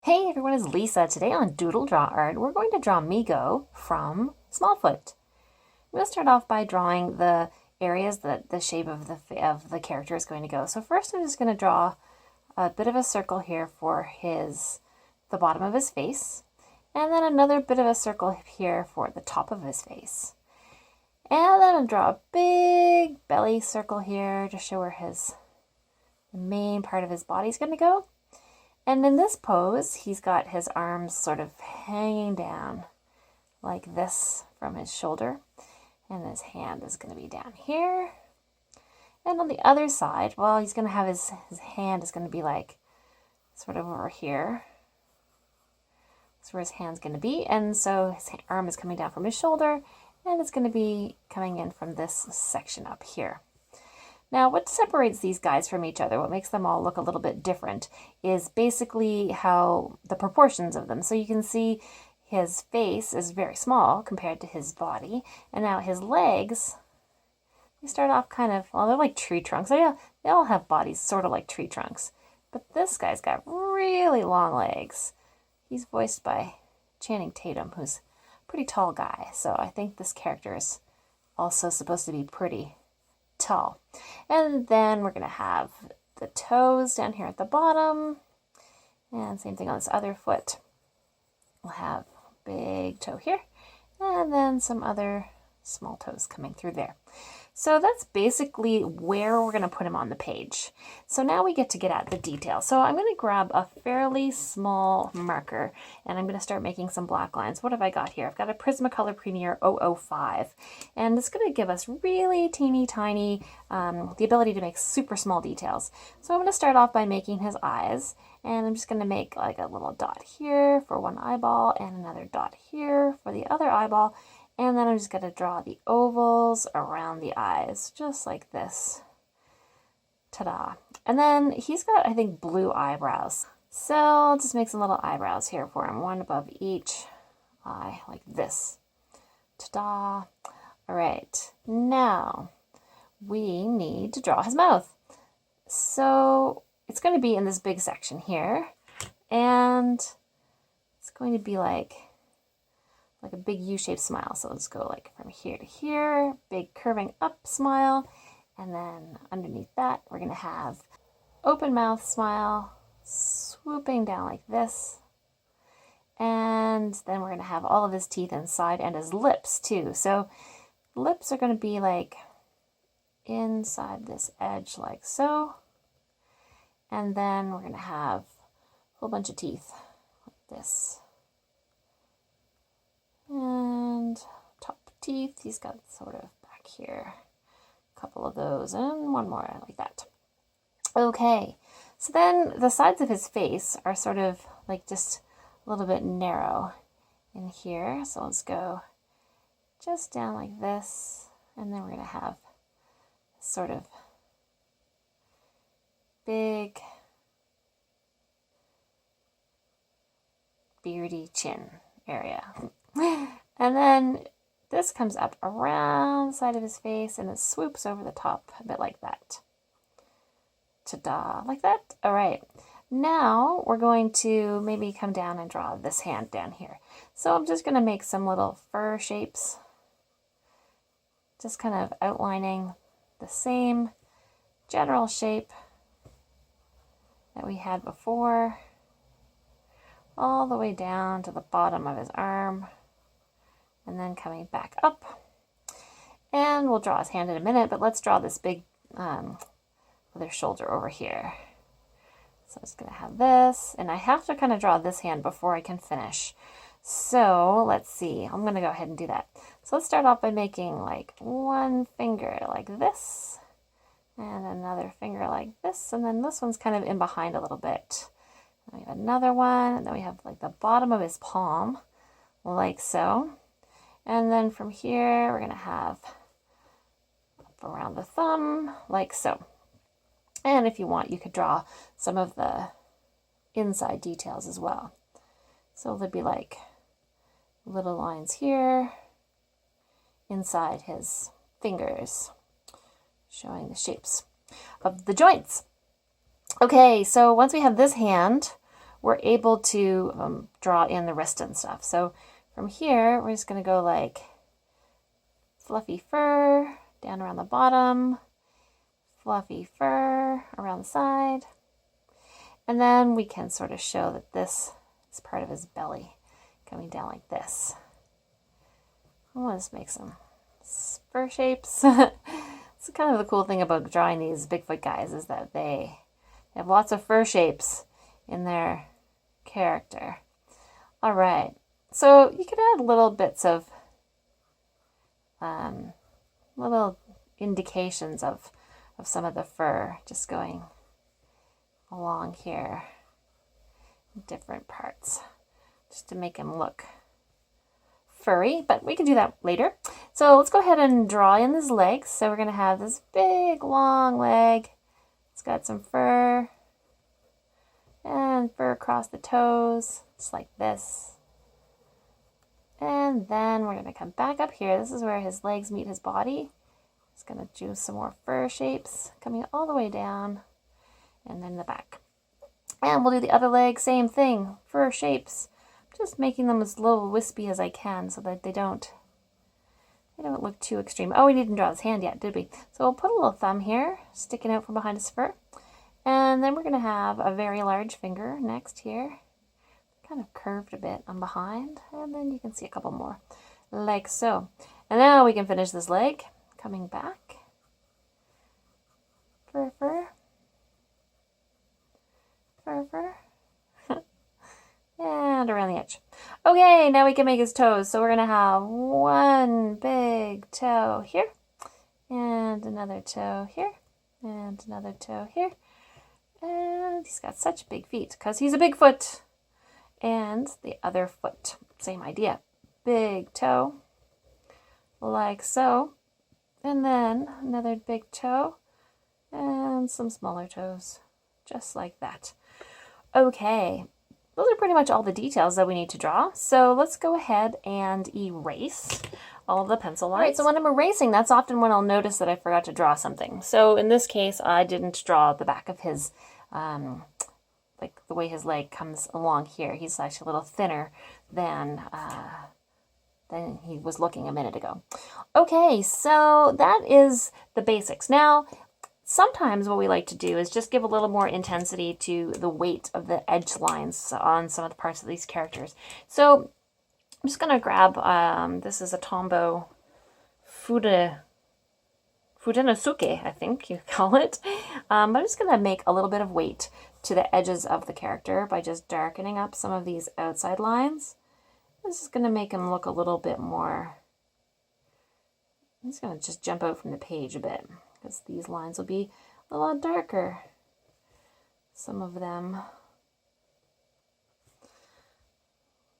Hey everyone, it's Lisa. Today on Doodle Draw Art, we're going to draw Migo from Smallfoot. I'm going to start off by drawing the areas that the shape of the character is going to go. So first I'm just going to draw a bit of a circle here for the bottom of his face, and then another bit of a circle here for the top of his face. And then I'll draw a big belly circle here to show where the main part of his body is going to go. And in this pose, he's got his arms sort of hanging down like this from his shoulder. And his hand is going to be down here. And on the other side, well, he's going to have his hand is going to be like sort of over here. That's where his hand's going to be. And so his arm is coming down from his shoulder, and it's going to be coming in from this section up here. Now, what separates these guys from each other, what makes them all look a little bit different, is basically how the proportions of them. So you can see his face is very small compared to his body, and now his legs, they start off kind of, well, they're like tree trunks. They all have bodies sort of like tree trunks, but this guy's got really long legs. He's voiced by Channing Tatum, who's a pretty tall guy, so I think this character is also supposed to be pretty tall. And then we're going to have the toes down here at the bottom, and same thing on this other foot. We'll have a big toe here, and then some other small toes coming through there. So that's basically where we're going to put him on the page. So now we get at the detail. So I'm going to grab a fairly small marker, and I'm going to start making some black lines. What have I got here? I've got a Prismacolor Premier 005, and it's going to give us really teeny tiny, the ability to make super small details. So I'm going to start off by making his eyes, and I'm just going to make like a little dot here for one eyeball and another dot here for the other eyeball. And then I'm just going to draw the ovals around the eyes, just like this. Ta-da. And then he's got, I think, blue eyebrows. So I'll just make some little eyebrows here for him, one above each eye, like this. Ta-da. All right, now we need to draw his mouth. So it's going to be in this big section here, and it's going to be like a big U-shaped smile. So let's go like from here to here, big curving up smile, and then underneath that we're going to have open mouth smile, swooping down like this, and then we're going to have all of his teeth inside and his lips too. So lips are going to be like inside this edge like so, and then we're going to have a whole bunch of teeth like this. And top teeth, he's got sort of back here, a couple of those, and one more like that. Okay, so then the sides of his face are sort of like just a little bit narrow in here. So let's go just down like this, and then we're going to have sort of big beardy chin area. And then this comes up around the side of his face, and it swoops over the top a bit like that. Ta-da, like that. All right, now we're going to maybe come down and draw this hand down here. So I'm just going to make some little fur shapes, just kind of outlining the same general shape that we had before, all the way down to the bottom of his arm, and then coming back up. And we'll draw his hand in a minute, but let's draw this big other shoulder over here. So I'm just going to have this, and I have to kind of draw this hand before I can finish. So let's see, I'm going to go ahead and do that. So let's start off by making like one finger like this, and another finger like this, and then this one's kind of in behind a little bit. And we have another one, and then we have like the bottom of his palm, like so. And then from here, we're going to have up around the thumb, like so. And if you want, you could draw some of the inside details as well. So there'd be like little lines here inside his fingers, showing the shapes of the joints. Okay, so once we have this hand, we're able to draw in the wrist and stuff. So from here, we're just going to go like fluffy fur down around the bottom, fluffy fur around the side, and then we can sort of show that this is part of his belly coming down like this. I'll just make some fur shapes. It's kind of the cool thing about drawing these Bigfoot guys is that they have lots of fur shapes in their character. All right, so you could add little bits of little indications of some of the fur just going along here, different parts, just to make him look furry, but we can do that later. So let's go ahead and draw in his legs. So we're going to have this big long leg. It's got some fur and fur across the toes, just like this. And then we're going to come back up here. This is where his legs meet his body. Just going to do some more fur shapes coming all the way down and then the back. And we'll do the other leg, same thing, fur shapes. Just making them as little wispy as I can so that they don't look too extreme. Oh, we didn't draw his hand yet, did we? So we'll put a little thumb here sticking out from behind his fur. And then we're going to have a very large finger next here, kind of curved a bit on behind. And then you can see a couple more, like so. And now we can finish this leg, coming back. Fur, fur. Fur, fur. And around the edge. Okay, now we can make his toes. So we're going to have one big toe here, and another toe here, and another toe here. And he's got such big feet because he's a Bigfoot. And the other foot, same idea. Big toe, like so. And then another big toe, and some smaller toes, just like that. Okay. Those are pretty much all the details that we need to draw. So let's go ahead and erase all of the pencil lines. All right, so when I'm erasing, that's often when I'll notice that I forgot to draw something. So in this case, I didn't draw the back of his, like the way his leg comes along here. He's actually a little thinner than he was looking a minute ago. Okay, so that is the basics. Now, sometimes what we like to do is just give a little more intensity to the weight of the edge lines on some of the parts of these characters. So I'm just going to grab, this is a Tombow Fudenosuke, I think you call it. I'm just going to make a little bit of weight to the edges of the character by just darkening up some of these outside lines. This is going to make him look a little bit more, I'm just going to just jump out from the page a bit, because these lines will be a lot darker, some of them.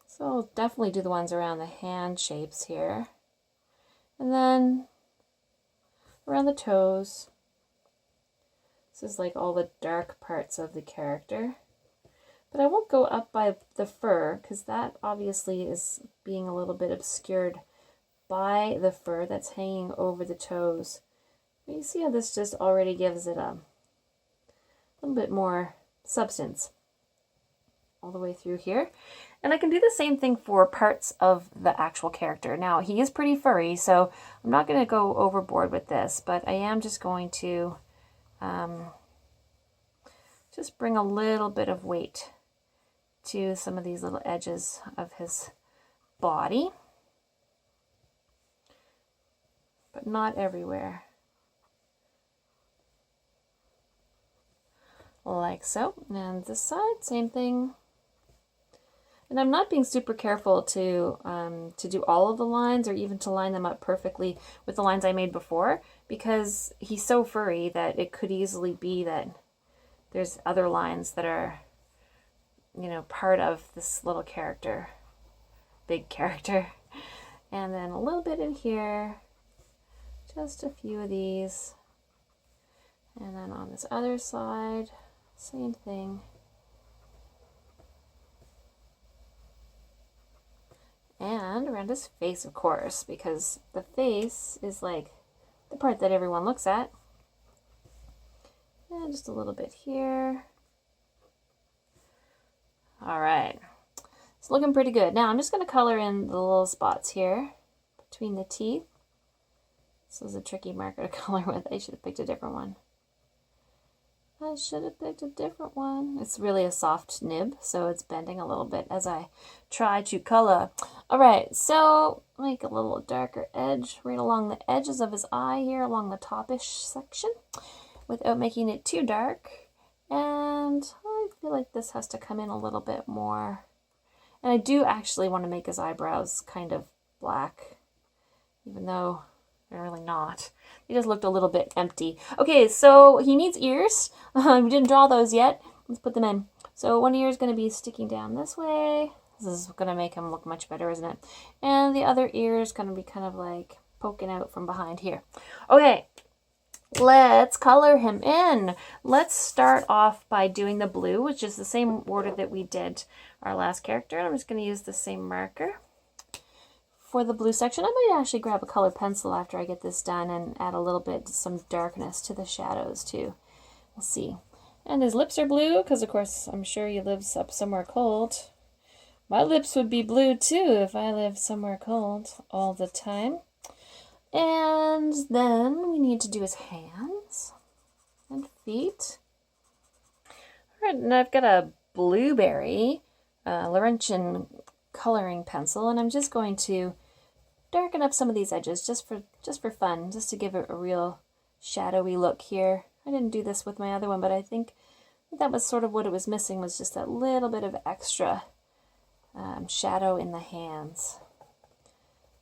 So I'll definitely do the ones around the hand shapes here. And then around the toes. This is like all the dark parts of the character. But I won't go up by the fur, because that obviously is being a little bit obscured by the fur that's hanging over the toes. You see how this just already gives it a little bit more substance all the way through here. And I can do the same thing for parts of the actual character. Now, he is pretty furry, so I'm not going to go overboard with this, but I am just going to just bring a little bit of weight to some of these little edges of his body, but not everywhere. Like so. And this side, same thing. And I'm not being super careful to do all of the lines or even to line them up perfectly with the lines I made before, because he's so furry that it could easily be that there's other lines that are, you know, part of this little character, big character. And then a little bit in here, just a few of these. And then on this other side, same thing. And around his face, of course, because the face is like the part that everyone looks at. And just a little bit here. All right. It's looking pretty good. Now I'm just going to color in the little spots here between the teeth. This was a tricky marker to color with. I should have picked a different one. It's really a soft nib, so it's bending a little bit as I try to color. All right, so make a little darker edge right along the edges of his eye here, along the topish section, without making it too dark. And I feel like this has to come in a little bit more. And I do actually want to make his eyebrows kind of black, even though they're really not. They just looked a little bit empty. Okay, so he needs ears. We didn't draw those yet. Let's put them in. So one ear is going to be sticking down this way. This is going to make him look much better, isn't it? And the other ear is going to be kind of like poking out from behind here. Okay, let's color him in. Let's start off by doing the blue, which is the same order that we did our last character. And I'm just going to use the same marker. For the blue section, I might actually grab a colored pencil after I get this done and add a little bit, some darkness to the shadows too. We'll see. And his lips are blue because, of course, I'm sure he lives up somewhere cold. My lips would be blue too if I lived somewhere cold all the time. And then we need to do his hands and feet. All right, and I've got a blueberry Laurentian coloring pencil, and I'm just going to darken up some of these edges just for fun, just to give it a real shadowy look here. I didn't do this with my other one, but I think that was sort of what it was missing, was just that little bit of extra shadow in the hands.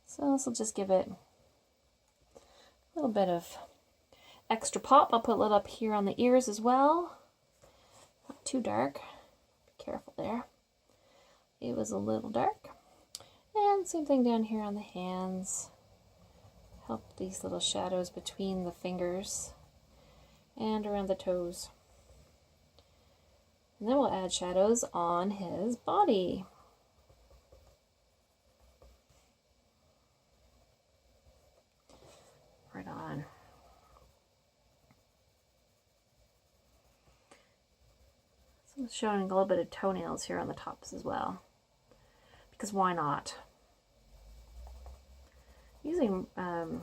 So this will just give it a little bit of extra pop. I'll put it up here on the ears as well. Not too dark. Be careful there. It was a little dark. And same thing down here on the hands. Help these little shadows between the fingers and around the toes. And then we'll add shadows on his body. Right on. So I'm showing a little bit of toenails here on the tops as well, because why not? Using an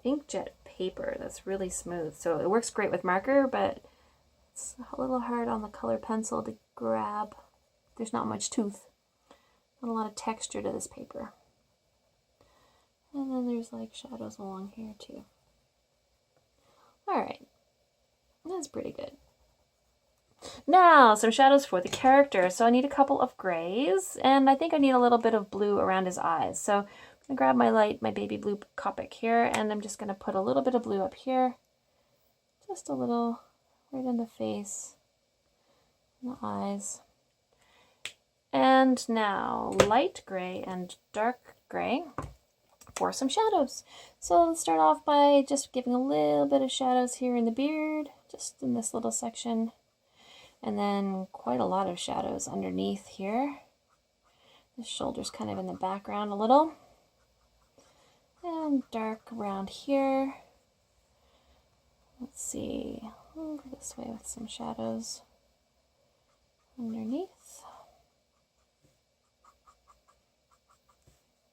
inkjet paper that's really smooth, so it works great with marker, but it's a little hard on the color pencil to grab. There's not much tooth, not a lot of texture to this paper. And then there's like shadows along here too. All right, that's pretty good. Now, some shadows for the character. So I need a couple of grays, and I think I need a little bit of blue around his eyes. So I'm going to grab my baby blue Copic here, and I'm just going to put a little bit of blue up here. Just a little right in the face, in the eyes. And now light gray and dark gray for some shadows. So let's start off by just giving a little bit of shadows here in the beard, just in this little section. And then quite a lot of shadows underneath here. The shoulder's kind of in the background a little. And dark around here. Let's see. I'll go this way with some shadows underneath.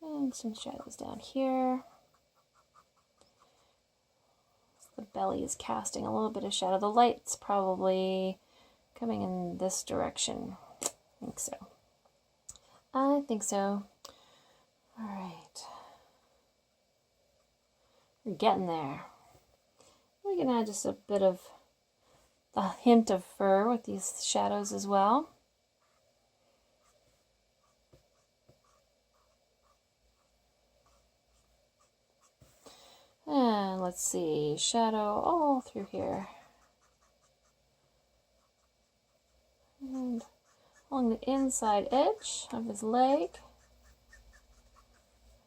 And some shadows down here. The belly is casting a little bit of shadow. The light's probably coming in this direction. I think so. I think so. All right. We're getting there. We can add just a bit of a hint of fur with these shadows as well. And let's see, shadow all through here. And along the inside edge of his leg.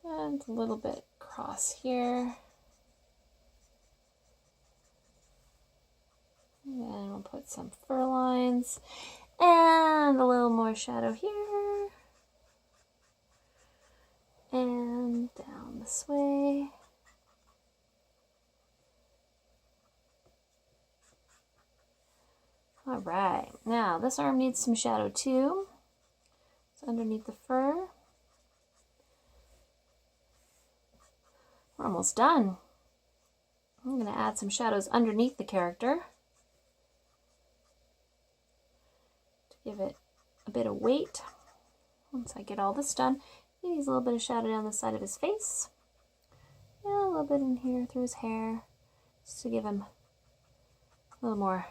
And a little bit across here. And then we'll put some fur lines. And a little more shadow here. And down this way. All right, now this arm needs some shadow too. It's underneath the fur. We're almost done. I'm going to add some shadows underneath the character to give it a bit of weight. Once I get all this done, he needs a little bit of shadow down the side of his face. And a little bit in here through his hair, just to give him a little more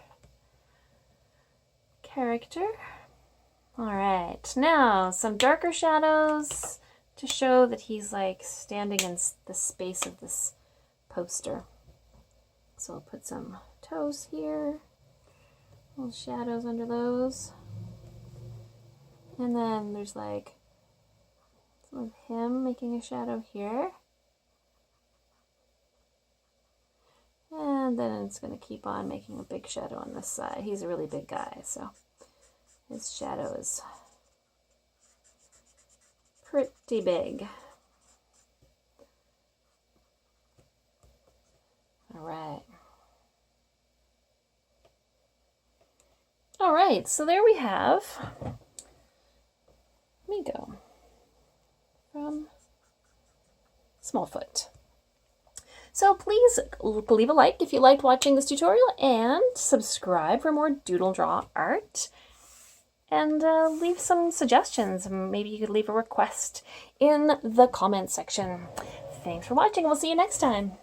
character. All right, now some darker shadows to show that he's like standing in the space of this poster. So I'll put some toes here, little shadows under those. And then there's like some of him making a shadow here. And then it's going to keep on making a big shadow on this side. He's a really big guy, so his shadow is pretty big. All right. All right, so there we have Migo from Smallfoot. So please leave a like if you liked watching this tutorial, and subscribe for more doodle draw art. And leave some suggestions. Maybe you could leave a request in the comment section. Thanks for watching. We'll see you next time.